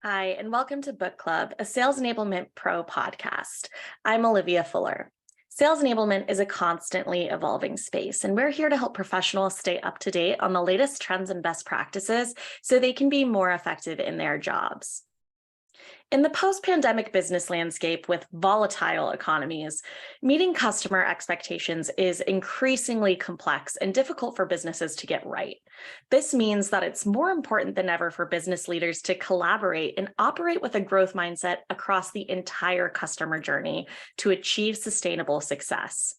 Hi, and welcome to Book Club, a Sales Enablement Pro podcast. I'm Olivia Fuller. Sales enablement is a constantly evolving space, and we're here to help professionals stay up to date on the latest trends and best practices so they can be more effective in their jobs. In the post-pandemic business landscape with volatile economies, meeting customer expectations is increasingly complex and difficult for businesses to get right. This means that it's more important than ever for business leaders to collaborate and operate with a growth mindset across the entire customer journey to achieve sustainable success.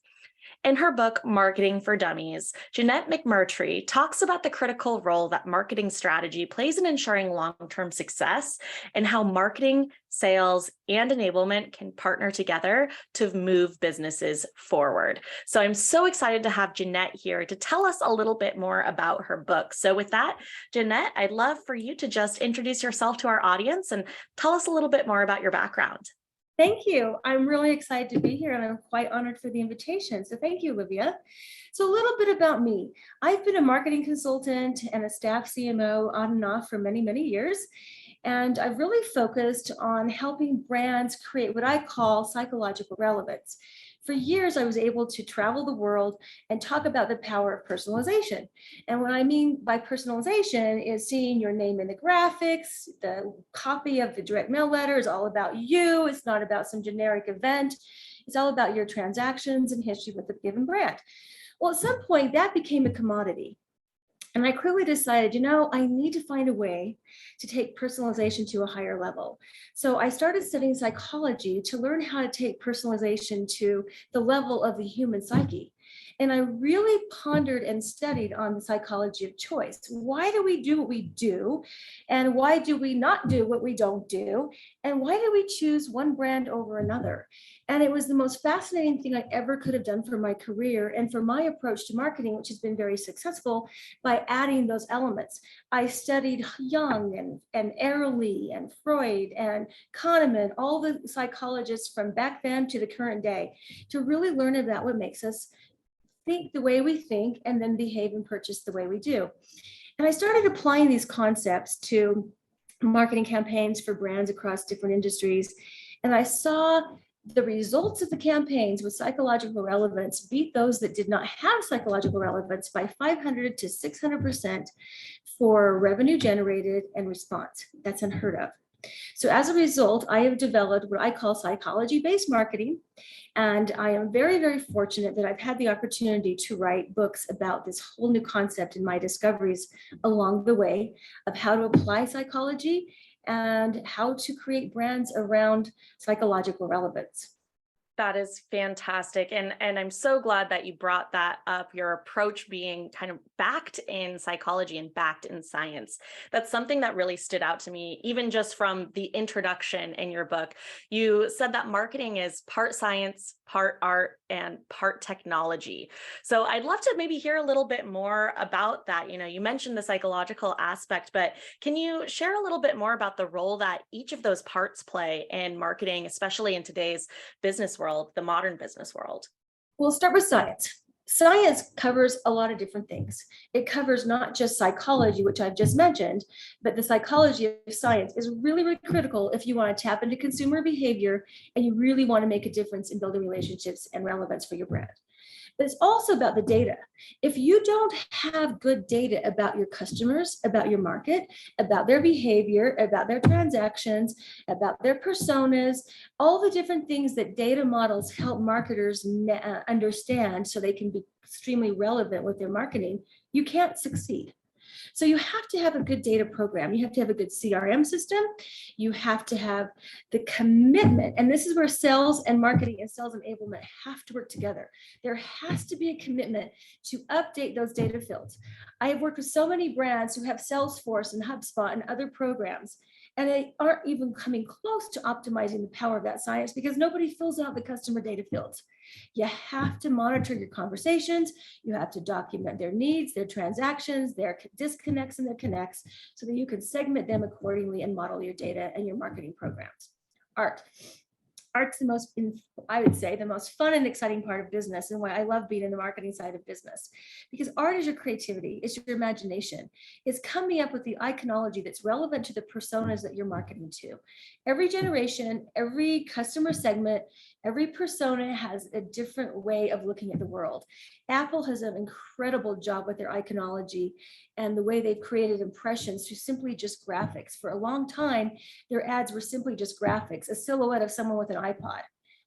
In her book, Marketing for Dummies, Jeanette McMurtry talks about the critical role that marketing strategy plays in ensuring long-term success and how marketing, sales, and enablement can partner together to move businesses forward. So I'm so excited to have Jeanette here to tell us a little bit more about her book. So with that, Jeanette, I'd love for you to just introduce yourself to our audience and tell us a little bit more about your background. Thank you. I'm really excited to be here and I'm quite honored for the invitation. So thank you, Olivia. So a little bit about me. I've been a marketing consultant and a staff CMO on and off for many, many years. And I've really focused on helping brands create what I call psychological relevance. For years, I was able to travel the world and talk about the power of personalization. And what I mean by personalization is seeing your name in the graphics, the copy of the direct mail letter is all about you. It's not about some generic event. It's all about your transactions and history with a given brand. Well, at some point that became a commodity. And I quickly decided, I need to find a way to take personalization to a higher level. So I started studying psychology to learn how to take personalization to the level of the human psyche. And I really pondered and studied on the psychology of choice. Why do we do what we do? And why do we not do what we don't do? And why do we choose one brand over another? And it was the most fascinating thing I ever could have done for my career and for my approach to marketing, which has been very successful by adding those elements. I studied Jung and Ehrlich and Freud and Kahneman, all the psychologists from back then to the current day, to really learn about what makes us think the way we think and then behave and purchase the way we do. And I started applying these concepts to marketing campaigns for brands across different industries. And I saw the results of the campaigns with psychological relevance beat those that did not have psychological relevance by 500 to 600% for revenue generated and response. That's unheard of. So as a result, I have developed what I call psychology-based marketing. And I am very, very fortunate that I've had the opportunity to write books about this whole new concept and my discoveries along the way of how to apply psychology and how to create brands around psychological relevance. That is fantastic. And I'm so glad that you brought that up, your approach being kind of backed in psychology and backed in science. That's something that really stood out to me, even just from the introduction in your book. You said that marketing is part science, part art, and part technology. So I'd love to maybe hear a little bit more about that. You mentioned the psychological aspect, but can you share a little bit more about the role that each of those parts play in marketing, especially in today's business world, the modern business world? We'll start with science. Science covers a lot of different things. It covers not just psychology, which I've just mentioned, but the psychology of science is really, really critical if you want to tap into consumer behavior and you really want to make a difference in building relationships and relevance for your brand. But it's also about the data. If you don't have good data about your customers, about your market, about their behavior, about their transactions, about their personas, all the different things that data models help marketers understand so they can be extremely relevant with their marketing, you can't succeed. So you have to have a good data program. You have to have a good CRM system. You have to have the commitment. And this is where sales and marketing and sales enablement have to work together. There has to be a commitment to update those data fields. I have worked with so many brands who have Salesforce and HubSpot and other programs, and they aren't even coming close to optimizing the power of that science because nobody fills out the customer data fields. You have to monitor your conversations. You have to document their needs, their transactions, their disconnects and their connects so that you can segment them accordingly and model your data and your marketing programs. Art. Art's the most, I would say, the most fun and exciting part of business, and why I love being in the marketing side of business. Because art is your creativity, it's your imagination. It's coming up with the iconology that's relevant to the personas that you're marketing to. Every generation, every customer segment, every persona has a different way of looking at the world. Apple has an incredible job with their iconology and the way they've created impressions through simply just graphics. For a long time, their ads were simply just graphics, a silhouette of someone with an iPod,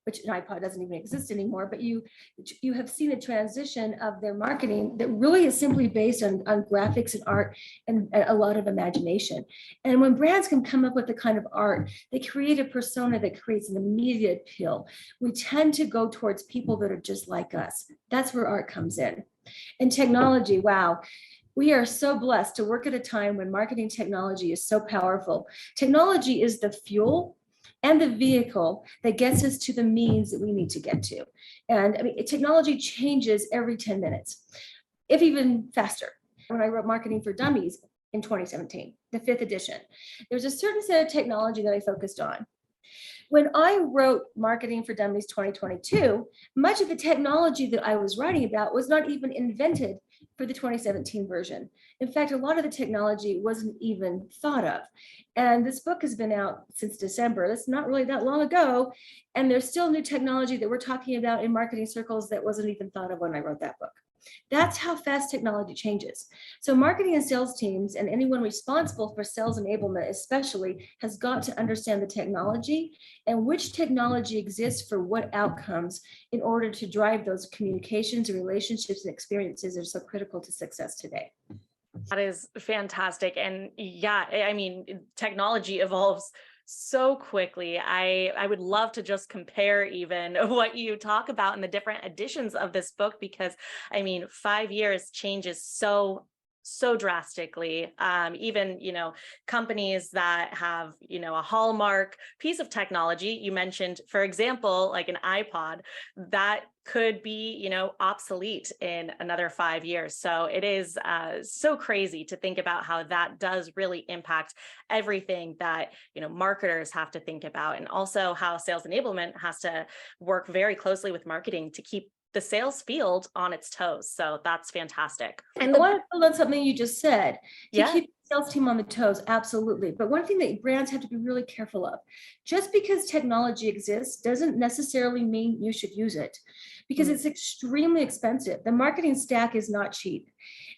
which an iPod doesn't even exist anymore, but you have seen a transition of their marketing that really is simply based on graphics and art and a lot of imagination. And when brands can come up with the kind of art, they create a persona that creates an immediate appeal. We tend to go towards people that are just like us. That's where art comes in. And technology, wow. We are so blessed to work at a time when marketing technology is so powerful. Technology is the fuel and the vehicle that gets us to the means that we need to get to. And I mean, technology changes every 10 minutes, if even faster. When I wrote Marketing for Dummies in 2017, the 5th edition, there's a certain set of technology that I focused on. When I wrote Marketing for Dummies 2022, much of the technology that I was writing about was not even invented for the 2017 version. In fact, a lot of the technology wasn't even thought of. And this book has been out since December. That's not really that long ago. And there's still new technology that we're talking about in marketing circles that wasn't even thought of when I wrote that book. That's how fast technology changes. So marketing and sales teams and anyone responsible for sales enablement especially has got to understand the technology and which technology exists for what outcomes in order to drive those communications and relationships and experiences that are so critical to success today. That is fantastic. And yeah, I mean, technology evolves so quickly. I would love to just compare even what you talk about in the different editions of this book, because I mean, 5 years changes so drastically. Even, companies that have, a hallmark piece of technology, you mentioned, for example, like an iPod, that could be, obsolete in another 5 years. So it is so crazy to think about how that does really impact everything that, marketers have to think about, and also how sales enablement has to work very closely with marketing to keep the sales field on its toes. So that's fantastic. And I want to build on something you just said, to Yeah. keep the sales team on the toes, absolutely. But one thing that brands have to be really careful of, just because technology exists doesn't necessarily mean you should use it, because it's extremely expensive. The marketing stack is not cheap.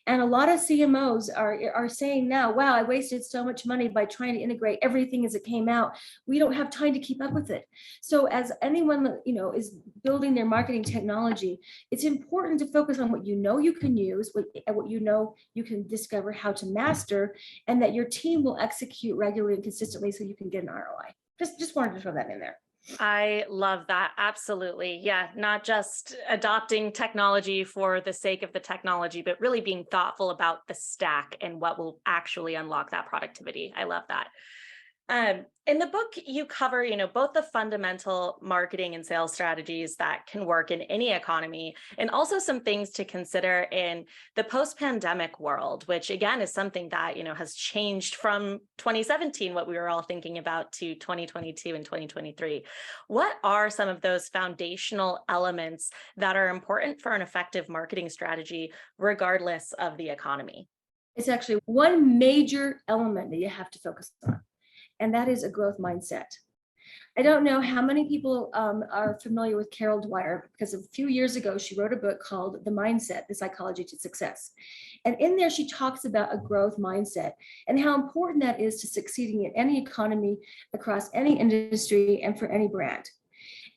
And a lot of CMOs are saying now, wow, I wasted so much money by trying to integrate everything as it came out. We don't have time to keep up with it. So as anyone, is building their marketing technology, it's important to focus on what you can use, what you can discover how to master, and that your team will execute regularly and consistently so you can get an ROI. Just wanted to throw that in there. I love that. Absolutely. Yeah. Not just adopting technology for the sake of the technology, but really being thoughtful about the stack and what will actually unlock that productivity. I love that. In the book, you cover, both the fundamental marketing and sales strategies that can work in any economy, and also some things to consider in the post-pandemic world, which again is something that, has changed from 2017, what we were all thinking about, to 2022 and 2023. What are some of those foundational elements that are important for an effective marketing strategy, regardless of the economy? It's actually one major element that you have to focus on, and that is a growth mindset. I don't know how many people are familiar with Carol Dwyer, because a few years ago, she wrote a book called The Mindset, The Psychology to Success. And in there, she talks about a growth mindset and how important that is to succeeding in any economy, across any industry, and for any brand.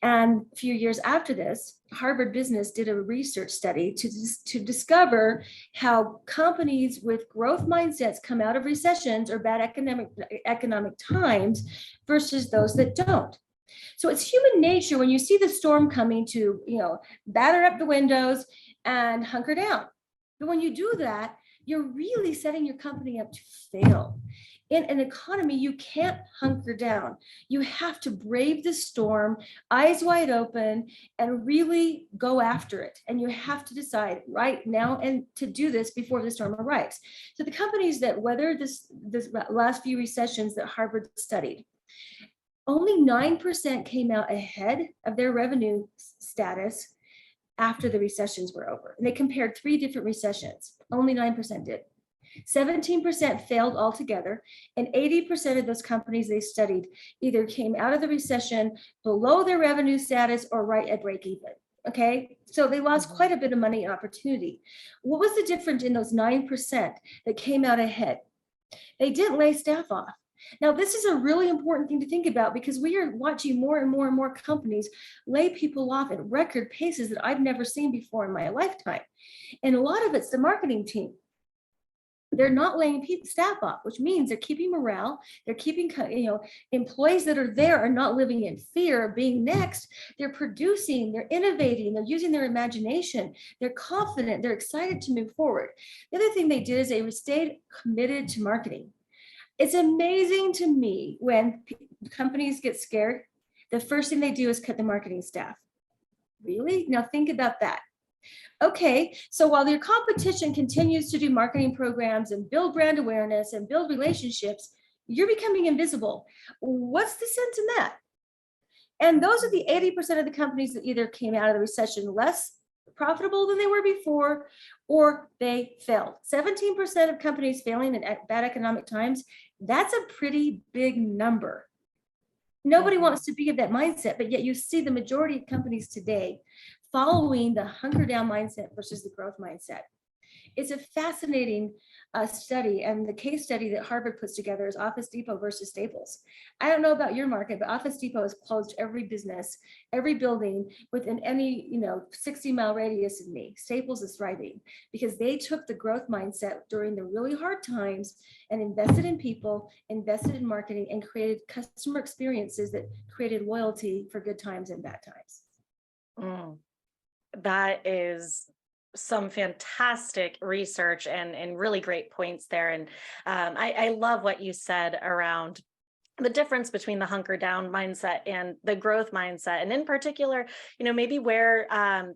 And a few years after this, Harvard Business did a research study to discover how companies with growth mindsets come out of recessions or bad economic times versus those that don't. So it's human nature when you see the storm coming to, batter up the windows and hunker down. But when you do that, you're really setting your company up to fail. In an economy, you can't hunker down. You have to brave the storm, eyes wide open, and really go after it. And you have to decide right now and to do this before the storm arrives. So the companies that weathered this last few recessions that Harvard studied, Only 9% came out ahead of their revenue status after the recessions were over. And they compared 3 different recessions. Only 9% did. 17% failed altogether, and 80% of those companies they studied either came out of the recession below their revenue status or right at break even. Okay, so they lost quite a bit of money and opportunity. What was the difference in those 9% that came out ahead? They didn't lay staff off. Now, this is a really important thing to think about because we are watching more and more and more companies lay people off at record paces that I've never seen before in my lifetime. And a lot of it's the marketing team. They're not laying staff off, which means they're keeping morale. They're keeping, employees that are there are not living in fear of being next. They're producing, they're innovating, they're using their imagination. They're confident, they're excited to move forward. The other thing they did is they stayed committed to marketing. It's amazing to me when companies get scared, the first thing they do is cut the marketing staff. Really? Now think about that. Okay, so while your competition continues to do marketing programs and build brand awareness and build relationships, you're becoming invisible. What's the sense in that? And those are the 80% of the companies that either came out of the recession less profitable than they were before, or they failed. 17% of companies failing in bad economic times, that's a pretty big number. Nobody wants to be in that mindset, but yet you see the majority of companies today following the hunker down mindset versus the growth mindset. It's a fascinating study, and the case study that Harvard puts together is Office Depot versus Staples. I don't know about your market, but Office Depot has closed every business, every building within any 60-mile radius of me. Staples is thriving because they took the growth mindset during the really hard times and invested in people, invested in marketing, and created customer experiences that created loyalty for good times and bad times. That is some fantastic research and really great points there. And I love what you said around the difference between the hunker down mindset and the growth mindset. And in particular, maybe where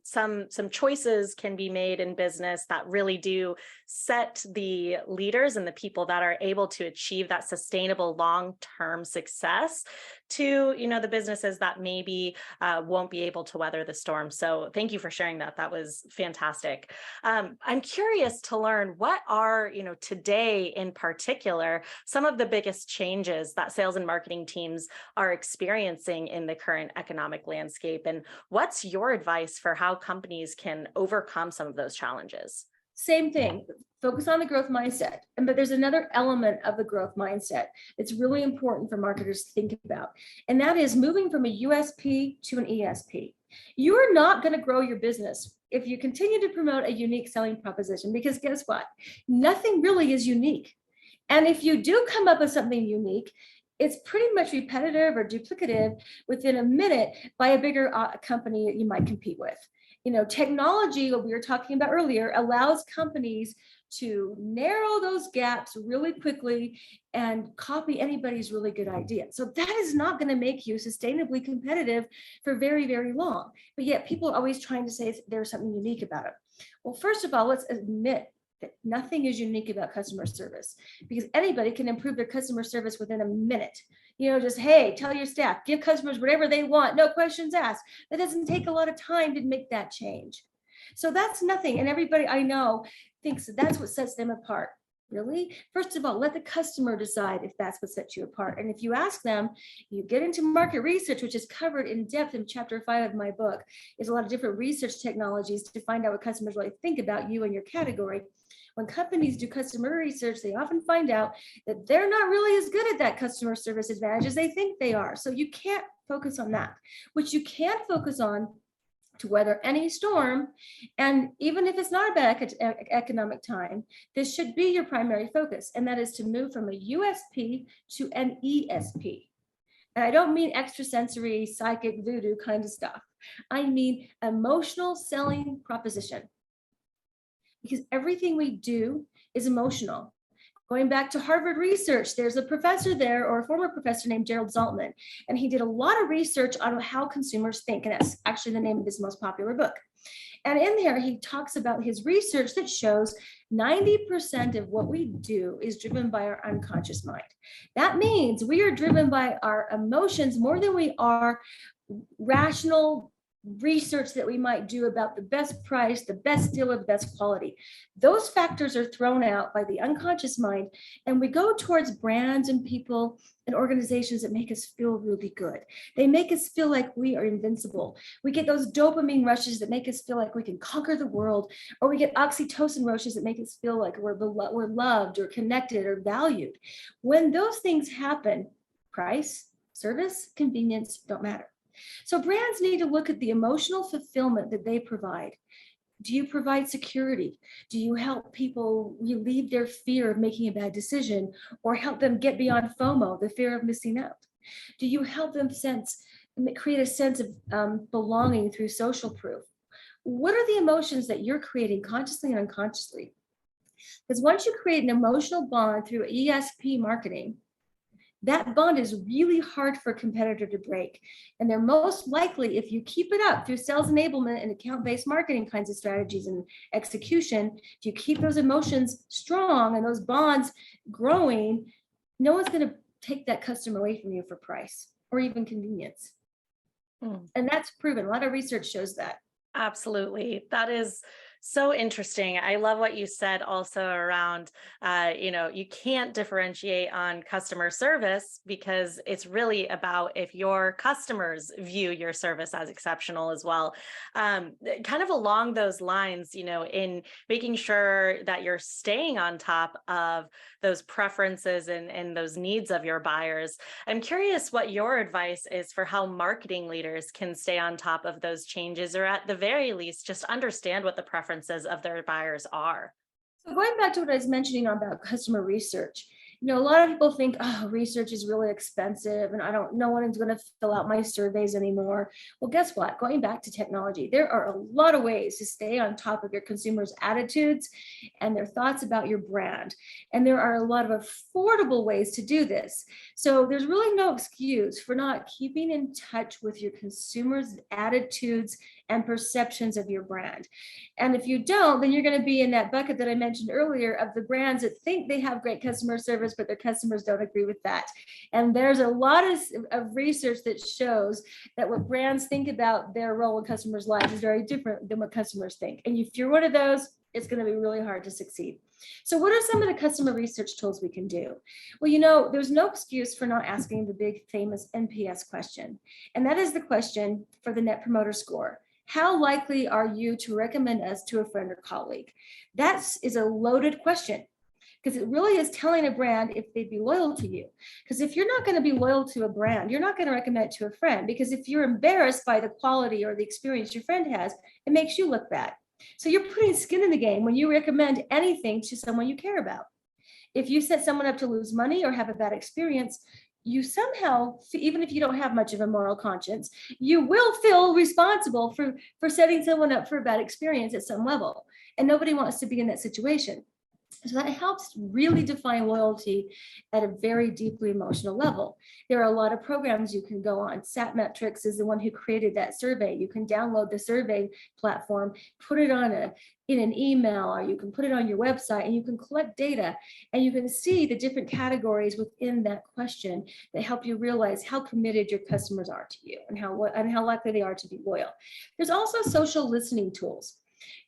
some choices can be made in business that really do set the leaders and the people that are able to achieve that sustainable long-term success to, the businesses that maybe won't be able to weather the storm. So thank you for sharing that. That was fantastic. I'm curious to learn what are, today in particular, some of the biggest changes that sales and marketing teams are experiencing in the current economic landscape. And what's your advice for how companies can overcome some of those challenges? Same thing, focus on the growth mindset. But there's another element of the growth mindset that's really important for marketers to think about. And that is moving from a USP to an ESP. You're not going to grow your business if you continue to promote a unique selling proposition, because guess what? Nothing really is unique. And if you do come up with something unique, it's pretty much repetitive or duplicative within a minute by a bigger company that you might compete with. Technology, what we were talking about earlier, allows companies to narrow those gaps really quickly and copy anybody's really good idea. So that is not going to make you sustainably competitive for very, very long. But yet people are always trying to say there's something unique about it. Well, first of all, let's admit that nothing is unique about customer service, because anybody can improve their customer service within a minute. Just, hey, tell your staff, give customers whatever they want, no questions asked. That doesn't take a lot of time to make that change. So that's nothing. And everybody I know thinks that's what sets them apart. Really? First of all, let the customer decide if that's what sets you apart. And if you ask them, you get into market research, which is covered in depth in chapter 5 of my book. There's a lot of different research technologies to find out what customers really think about you and your category. When companies do customer research, they often find out that they're not really as good at that customer service advantage as they think they are. So you can't focus on that. What you can focus on to weather any storm, and even if it's not a bad economic time, this should be your primary focus, and that is to move from a USP to an ESP. And I don't mean extrasensory, psychic, voodoo kind of stuff. I mean emotional selling proposition. Because everything we do is emotional. Going back to Harvard research, there's a professor there, or a former professor named Gerald Zaltman, and he did a lot of research on how consumers think, and that's actually the name of his most popular book. And in there, he talks about his research that shows 90% of what we do is driven by our unconscious mind. That means we are driven by our emotions more than we are rational research that we might do about the best price, the best deal, or the best quality. Those factors are thrown out by the unconscious mind, and we go towards brands and people and organizations that make us feel really good. They make us feel like we are invincible. We get those dopamine rushes that make us feel like we can conquer the world, or we get oxytocin rushes that make us feel like we're loved or connected or valued. When those things happen, price, service, convenience don't matter. So brands need to look at the emotional fulfillment that they provide. Do you provide security? Do you help people relieve their fear of making a bad decision, or help them get beyond FOMO, the fear of missing out? Do you help them create a sense of belonging through social proof? What are the emotions that you're creating consciously and unconsciously? Because once you create an emotional bond through ESP marketing, that bond is really hard for a competitor to break. And they're most likely, if you keep it up through sales enablement and account-based marketing kinds of strategies and execution, if you keep those emotions strong and those bonds growing, no one's going to take that customer away from you for price or even convenience. And that's proven. A lot of research shows that. Absolutely. That is so interesting. I love what you said also around, you can't differentiate on customer service because it's really about if your customers view your service as exceptional as well. Kind of along those lines, in making sure that you're staying on top of those preferences and those needs of your buyers. I'm curious what your advice is for how marketing leaders can stay on top of those changes, or at the very least, just understand what the preferences of their buyers are. So going back to what I was mentioning about customer research, a lot of people think, oh, research is really expensive and no one is going to fill out my surveys anymore. Well, guess what? Going back to technology, there are a lot of ways to stay on top of your consumers' attitudes and their thoughts about your brand. And there are a lot of affordable ways to do this. So there's really no excuse for not keeping in touch with your consumers' attitudes and perceptions of your brand. And if you don't, then you're going to be in that bucket that I mentioned earlier of the brands that think they have great customer service, but their customers don't agree with that. And there's a lot of research that shows that what brands think about their role in customers' lives is very different than what customers think. And if you're one of those, it's going to be really hard to succeed. So what are some of the customer research tools we can do? Well, there's no excuse for not asking the big famous NPS question. And that is the question for the Net Promoter Score. How likely are you to recommend us to a friend or colleague? That is a loaded question, because it really is telling a brand if they'd be loyal to you. Because if you're not going to be loyal to a brand, you're not going to recommend it to a friend, because if you're embarrassed by the quality or the experience your friend has, it makes you look bad. So you're putting skin in the game when you recommend anything to someone you care about. If you set someone up to lose money or have a bad experience, you somehow, even if you don't have much of a moral conscience, you will feel responsible for setting someone up for a bad experience at some level. And nobody wants to be in that situation. So that helps really define loyalty at a very deeply emotional level. There are a lot of programs you can go on. Satmetrics is the one who created that survey. You can download the survey platform, put it in an email, or you can put it on your website, and you can collect data, and you can see the different categories within that question that help you realize how committed your customers are to you and how likely they are to be loyal. There's also social listening tools.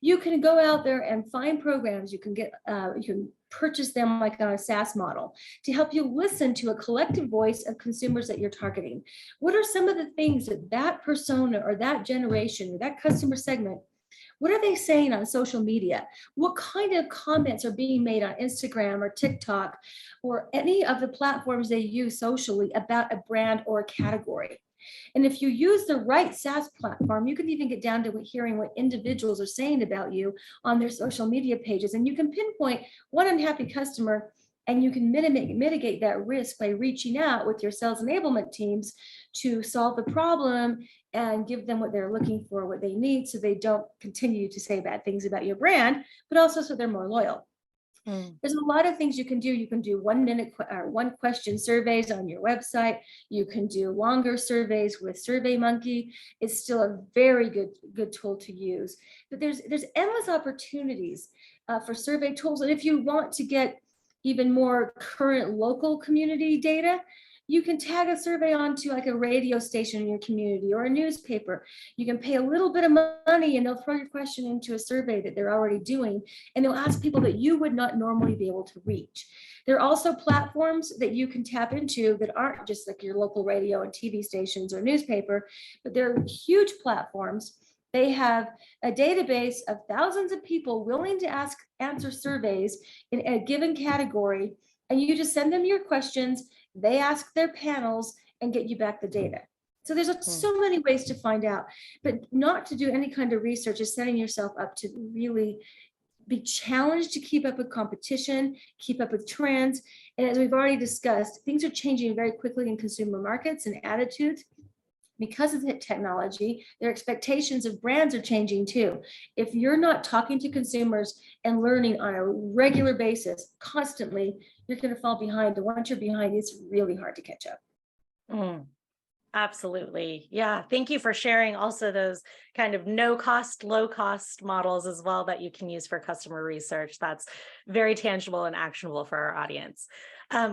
You can go out there and find programs. You can purchase them like on a SaaS model to help you listen to a collective voice of consumers that you're targeting. What are some of the things that persona or that generation or that customer segment, what are they saying on social media? What kind of comments are being made on Instagram or TikTok or any of the platforms they use socially about a brand or a category? And if you use the right SaaS platform, you can even get down to hearing what individuals are saying about you on their social media pages. And you can pinpoint one unhappy customer, and you can mitigate that risk by reaching out with your sales enablement teams to solve the problem and give them what they're looking for, what they need, so they don't continue to say bad things about your brand, but also so they're more loyal. Mm. There's a lot of things you can do. You can do 1 minute or one question surveys on your website. You can do longer surveys with SurveyMonkey. It's still a very good tool to use. But there's endless opportunities for survey tools. And if you want to get even more current local community data, you can tag a survey onto like a radio station in your community or a newspaper. You can pay a little bit of money and they'll throw your question into a survey that they're already doing, and they'll ask people that you would not normally be able to reach. There are also platforms that you can tap into that aren't just like your local radio and TV stations or newspaper, but they're huge platforms. They have a database of thousands of people willing to answer surveys in a given category, and you just send them your questions. They ask their panels and get you back the data. So there's so many ways to find out, but not to do any kind of research is setting yourself up to really be challenged to keep up with competition, keep up with trends. And as we've already discussed, things are changing very quickly in consumer markets and attitudes. Because of the technology, their expectations of brands are changing too. If you're not talking to consumers and learning on a regular basis, constantly, you're going to fall behind. And once you're behind, it's really hard to catch up. Mm. Absolutely. Yeah. Thank you for sharing also those kind of no cost, low cost models as well that you can use for customer research. That's very tangible and actionable for our audience.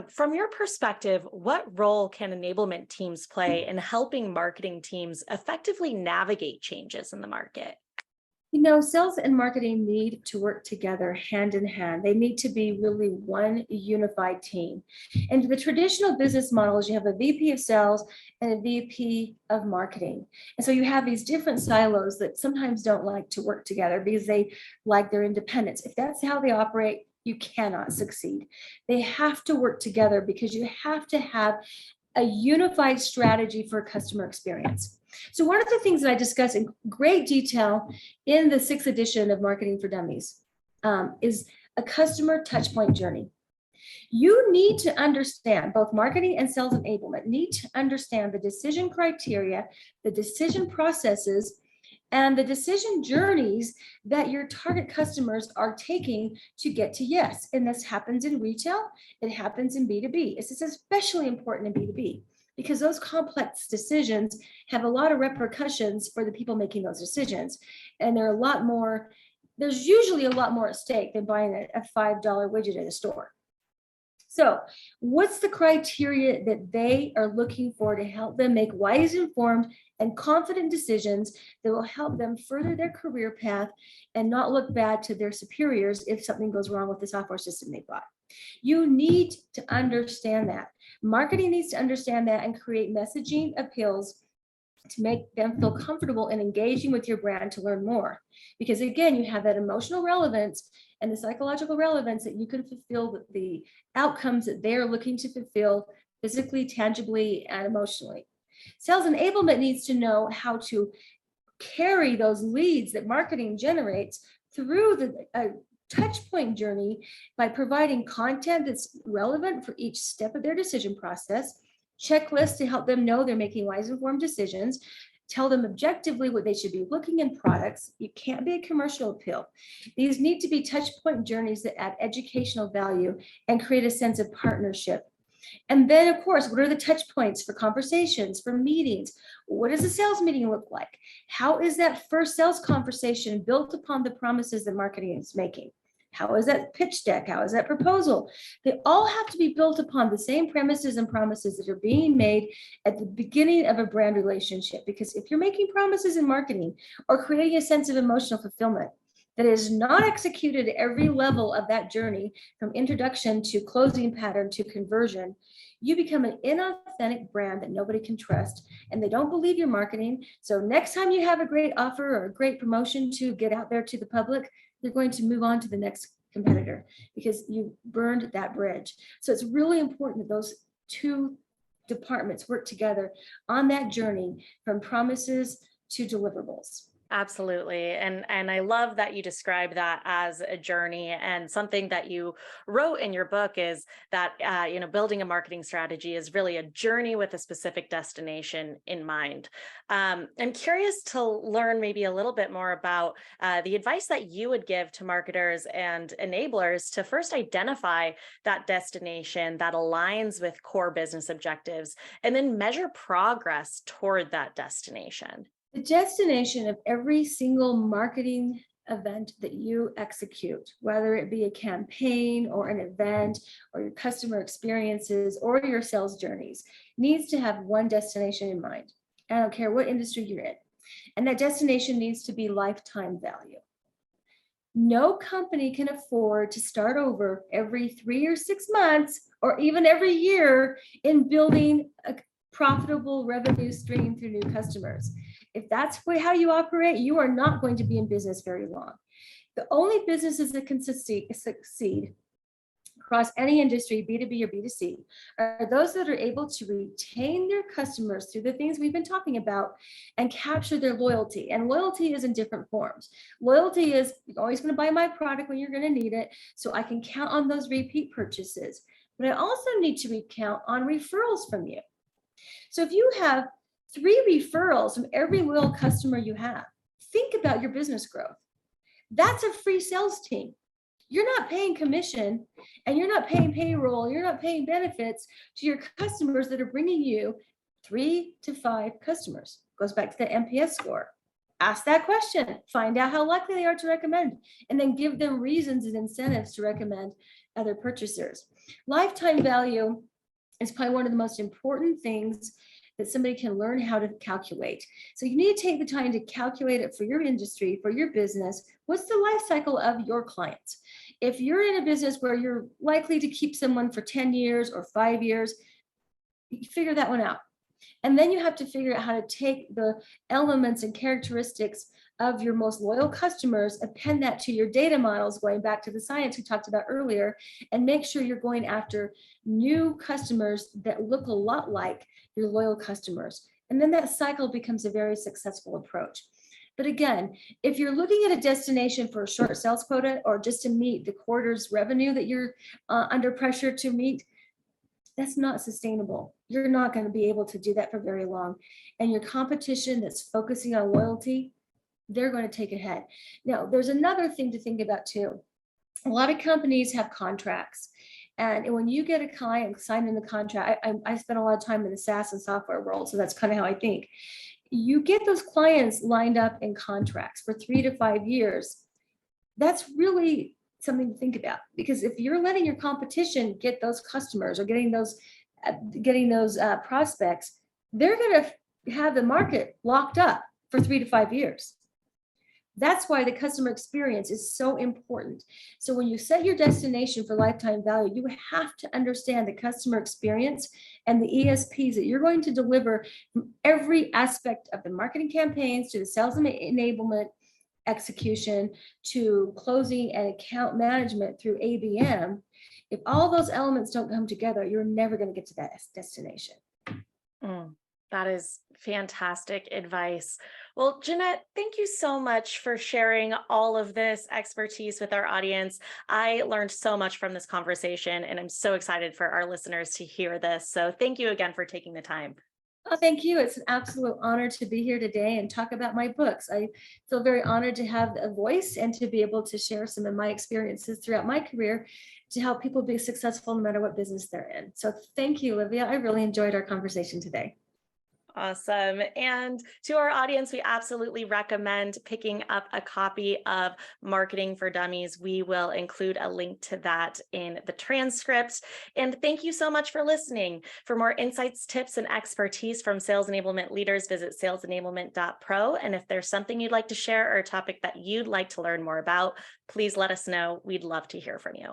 From your perspective, what role can enablement teams play in helping marketing teams effectively navigate changes in the market? You know, sales and marketing need to work together hand in hand. They need to be really one unified team. And the traditional business models, you have a VP of sales and a VP of marketing. And so you have these different silos that sometimes don't like to work together because they like their independence. If that's how they operate, you cannot succeed. They have to work together because you have to have a unified strategy for customer experience. So one of the things that I discuss in great detail in the 6th edition of Marketing for Dummies is a customer touchpoint journey. You need to understand, both marketing and sales enablement need to understand the decision criteria, the decision processes, and the decision journeys that your target customers are taking to get to yes. And this happens in retail, it happens in B2B. This is especially important in B2B because those complex decisions have a lot of repercussions for the people making those decisions. And there's usually a lot more at stake than buying a $5 widget at a store. So what's the criteria that they are looking for to help them make wise, informed, and confident decisions that will help them further their career path and not look bad to their superiors if something goes wrong with the software system they bought? You need to understand that. Marketing needs to understand that and create messaging appeals to make them feel comfortable in engaging with your brand to learn more. Because again, you have that emotional relevance and the psychological relevance that you can fulfill the outcomes that they're looking to fulfill physically, tangibly, and emotionally. Sales enablement needs to know how to carry those leads that marketing generates through the touch point journey by providing content that's relevant for each step of their decision process, checklists to help them know they're making wise, informed decisions, tell them objectively what they should be looking in products. You can't be a commercial appeal. These need to be touch point journeys that add educational value and create a sense of partnership. And then, of course, what are the touch points for conversations, for meetings? What does a sales meeting look like? How is that first sales conversation built upon the promises that marketing is making? How is that pitch deck? How is that proposal? They all have to be built upon the same premises and promises that are being made at the beginning of a brand relationship. Because if you're making promises in marketing or creating a sense of emotional fulfillment that is not executed at every level of that journey, from introduction to closing pattern to conversion, you become an inauthentic brand that nobody can trust and they don't believe your marketing. So next time you have a great offer or a great promotion to get out there to the public, they're going to move on to the next competitor because you burned that bridge. So it's really important that those two departments work together on that journey from promises to deliverables. Absolutely. And I love that you describe that as a journey, and something that you wrote in your book is that building a marketing strategy is really a journey with a specific destination in mind. I'm curious to learn maybe a little bit more about the advice that you would give to marketers and enablers to first identify that destination that aligns with core business objectives, and then measure progress toward that destination. The destination of every single marketing event that you execute, whether it be a campaign or an event or your customer experiences or your sales journeys, needs to have one destination in mind. I don't care what industry you're in. And that destination needs to be lifetime value. No company can afford to start over every 3 or 6 months or even every year in building a profitable revenue stream through new customers. If that's how you operate, you are not going to be in business very long. The only businesses that can succeed across any industry, B2B or B2C, are those that are able to retain their customers through the things we've been talking about and capture their loyalty. And loyalty is in different forms. Loyalty is, you're always going to buy my product when you're going to need it, so I can count on those repeat purchases. But I also need to count on referrals from you. So if you have 3 referrals from every loyal customer you have, think about your business growth. That's a free sales team. You're not paying commission, and you're not paying payroll, you're not paying benefits to your customers that are bringing you 3 to 5 customers. Goes back to the NPS score. Ask that question, find out how likely they are to recommend, and then give them reasons and incentives to recommend other purchasers. Lifetime value is probably one of the most important things that somebody can learn how to calculate. So you need to take the time to calculate it for your industry, for your business. What's the life cycle of your clients? If you're in a business where you're likely to keep someone for 10 years or 5 years, figure that one out. And then you have to figure out how to take the elements and characteristics of your most loyal customers, append that to your data models, going back to the science we talked about earlier, and make sure you're going after new customers that look a lot like your loyal customers. And then that cycle becomes a very successful approach. But again, if you're looking at a destination for a short sales quota or just to meet the quarter's revenue that you're under pressure to meet, that's not sustainable. You're not going to be able to do that for very long. And your competition that's focusing on loyalty, they're going to take ahead. Now, there's another thing to think about too. A lot of companies have contracts. And when you get a client signed in the contract, I spent a lot of time in the SaaS and software world, so that's kind of how I think. You get those clients lined up in contracts for 3 to 5 years. That's really something to think about, because if you're letting your competition get those customers or getting those prospects, they're going to have the market locked up for 3 to 5 years. That's why the customer experience is so important. So when you set your destination for lifetime value, you have to understand the customer experience and the ESPs that you're going to deliver from every aspect of the marketing campaigns to the sales enablement execution to closing and account management through ABM. If all those elements don't come together, you're never going to get to that destination. That is fantastic advice. Well, Jeanette, thank you so much for sharing all of this expertise with our audience. I learned so much from this conversation, and I'm so excited for our listeners to hear this. So thank you again for taking the time. Oh, thank you. It's an absolute honor to be here today and talk about my books. I feel very honored to have a voice and to be able to share some of my experiences throughout my career to help people be successful no matter what business they're in. So thank you, Olivia. I really enjoyed our conversation today. Awesome. And to our audience, we absolutely recommend picking up a copy of Marketing for Dummies. We will include a link to that in the transcript. And thank you so much for listening. For more insights, tips, and expertise from sales enablement leaders, visit salesenablement.pro. And if there's something you'd like to share or a topic that you'd like to learn more about, please let us know. We'd love to hear from you.